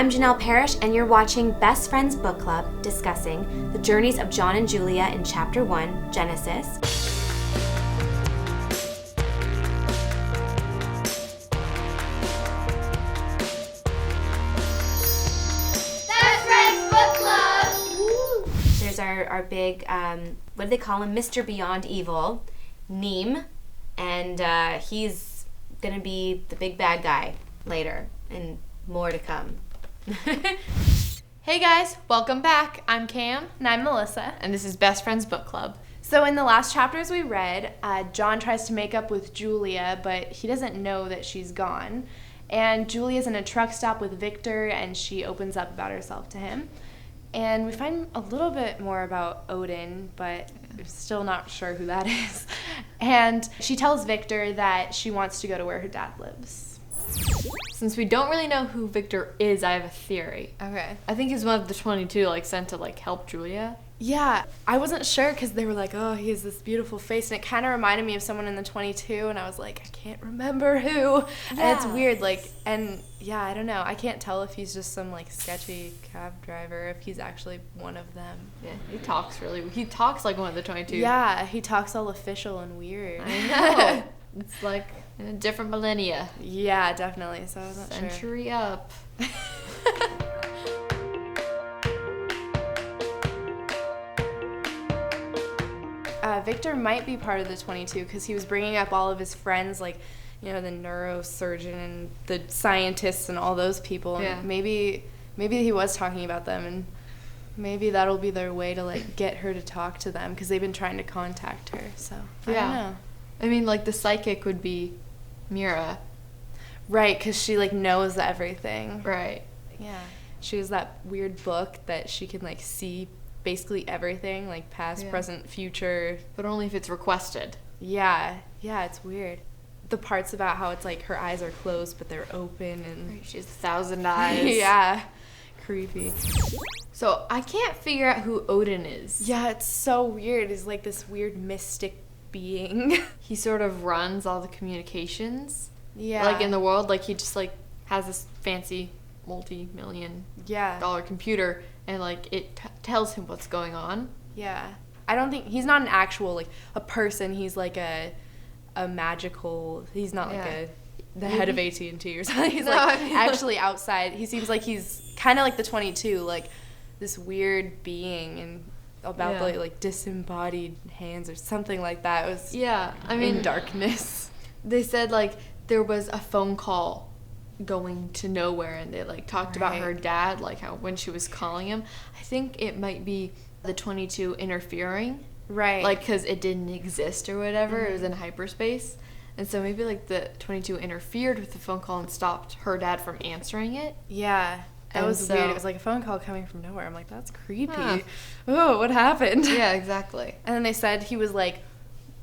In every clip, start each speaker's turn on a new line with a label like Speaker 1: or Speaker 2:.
Speaker 1: I'm Janel Parrish, and you're watching Best Friends Book Club, discussing the journeys of John and Julia in Chapter 1, Genesis.
Speaker 2: Best Friends Book Club!
Speaker 1: Woo. There's our big, what do they call him? Mr. Beyond Evil, Niem, and he's gonna be the big bad guy later, and more to come.
Speaker 3: Hey guys, welcome back. I'm Cam.
Speaker 4: And I'm Melissa.
Speaker 3: And this is Best Friends Book Club.
Speaker 4: So in the last chapters we read, John tries to make up with Julia, but he doesn't know that she's gone. And Julia's in a truck stop with Victor, and she opens up about herself to him. And we find a little bit more about Odin, but we're still not sure who that is. And she tells Victor that she wants to go to where her dad lives.
Speaker 3: Since we don't really know who Victor is, I have a theory.
Speaker 4: Okay.
Speaker 3: I think he's one of the 22, sent to, help Julia.
Speaker 4: Yeah, I wasn't sure because they were like, oh, he has this beautiful face, and it kind of reminded me of someone in the 22, and I was like, I can't remember who. Yeah. And it's weird, I don't know. I can't tell if he's just some, sketchy cab driver, if he's actually one of them.
Speaker 3: Yeah, he talks like one of the 22.
Speaker 4: Yeah, he talks all official and weird.
Speaker 3: I know. It's like in a different millennia.
Speaker 4: Yeah, definitely, so I wasn't sure.
Speaker 3: Century up.
Speaker 4: Victor might be part of the 22 because he was bringing up all of his friends, the neurosurgeon and the scientists and all those people. And
Speaker 3: yeah.
Speaker 4: Maybe he was talking about them, and maybe that'll be their way to get her to talk to them because they've been trying to contact her. So I don't know.
Speaker 3: I mean, the psychic would be Mira.
Speaker 4: Right, because she knows everything.
Speaker 3: Right.
Speaker 4: Yeah. She has that weird book that she can see basically everything, past, present, future.
Speaker 3: But only if it's requested.
Speaker 4: Yeah, it's weird. The parts about how it's her eyes are closed but they're open, and
Speaker 3: she has 1,000 eyes.
Speaker 4: Yeah, creepy.
Speaker 3: So I can't figure out who Odin is.
Speaker 4: Yeah, it's so weird. He's this weird mystic being.
Speaker 3: He sort of runs all the communications.
Speaker 4: Yeah.
Speaker 3: In the world, he just has this fancy multi-million dollar computer, and it tells him what's going on.
Speaker 4: Yeah. I don't think he's not an actual a person. He's a magical. He's not the head of AT&T or something. He's actually outside. He seems like he's kind of like the 22, this weird being, and about the disembodied hands or something like that. It was in darkness.
Speaker 3: They said there was a phone call going to nowhere, and they talked about her dad, how when she was calling him. I think it might be the 22 interfering,
Speaker 4: right?
Speaker 3: Because it didn't exist or whatever. Mm-hmm. It was in hyperspace, and so maybe the 22 interfered with the phone call and stopped her dad from answering it.
Speaker 4: Yeah. That was weird. It was a phone call coming from nowhere. I'm that's creepy. Huh. Oh, what happened?
Speaker 3: Yeah, exactly.
Speaker 4: And then they said he was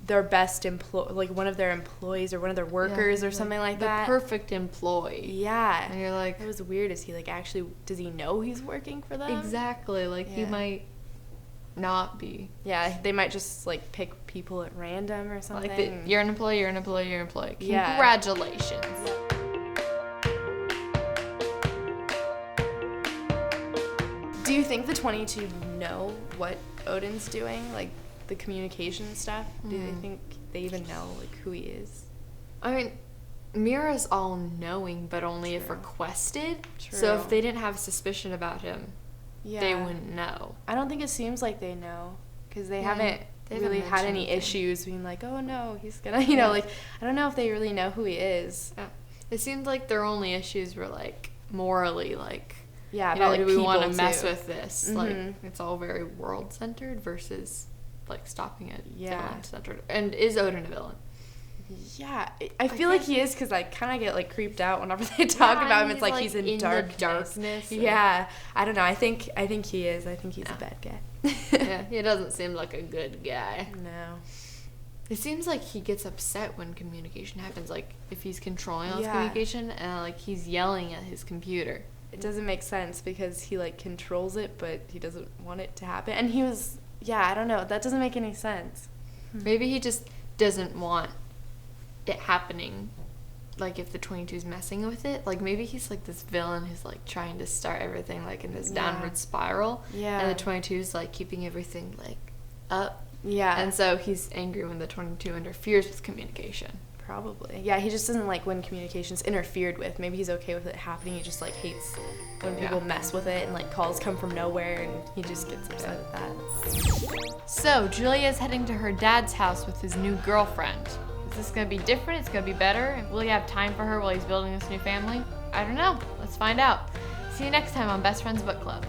Speaker 4: their best one of their employees or one of their workers or something like that.
Speaker 3: The perfect employee.
Speaker 4: Yeah.
Speaker 3: And you're
Speaker 4: it was weird. Is he actually, does he know he's working for them?
Speaker 3: Exactly. He might not be.
Speaker 4: Yeah, they might just pick people at random or something.
Speaker 3: You're an employee, you're an employee, you're an employee.
Speaker 4: Yeah.
Speaker 3: Congratulations.
Speaker 4: Do you think the 22 know what Odin's doing? The communication stuff? Do they think they even know, who he is?
Speaker 3: I mean, Mira's all-knowing, but only if requested.
Speaker 4: True.
Speaker 3: So if they didn't have suspicion about him, they wouldn't know.
Speaker 4: I don't think it seems like they know, because they haven't really had any issues being oh, no, he's gonna, I don't know if they really know who he is.
Speaker 3: Yeah. It seemed their only issues were, morally,
Speaker 4: yeah,
Speaker 3: about do we want to mess
Speaker 4: too.
Speaker 3: With this?
Speaker 4: Mm-hmm.
Speaker 3: It's all very world centered versus stopping it.
Speaker 4: Yeah.
Speaker 3: Villain centered. And is Odin a villain?
Speaker 4: Yeah, I feel he is, because I kind of get creeped out whenever they talk about him. It's he's in
Speaker 3: darkness.
Speaker 4: Yeah, I don't know. I think he is. I think he's a bad guy.
Speaker 3: Yeah, he doesn't seem like a good guy.
Speaker 4: No.
Speaker 3: It seems he gets upset when communication happens. If he's controlling all his communication, and he's yelling at his computer.
Speaker 4: It doesn't make sense because he controls it, but he doesn't want it to happen. And he was, I don't know. That doesn't make any sense.
Speaker 3: Maybe he just doesn't want it happening like if the 22's messing with it, like maybe he's like this villain who's like trying to start everything like in this downward spiral.
Speaker 4: Yeah.
Speaker 3: And the 22's like keeping everything like up.
Speaker 4: Yeah.
Speaker 3: And so he's angry when the 22 interferes with communication.
Speaker 4: Probably. Yeah, he just doesn't like when communication's interfered with. Maybe he's okay with it happening. He just like hates when people mess with it and like calls come from nowhere, and he just gets upset at that.
Speaker 3: So Julia's heading to her dad's house with his new girlfriend. Is this gonna be different? It's gonna be better? Will he have time for her while he's building this new family? I don't know. Let's find out. See you next time on Best Friends Book Club.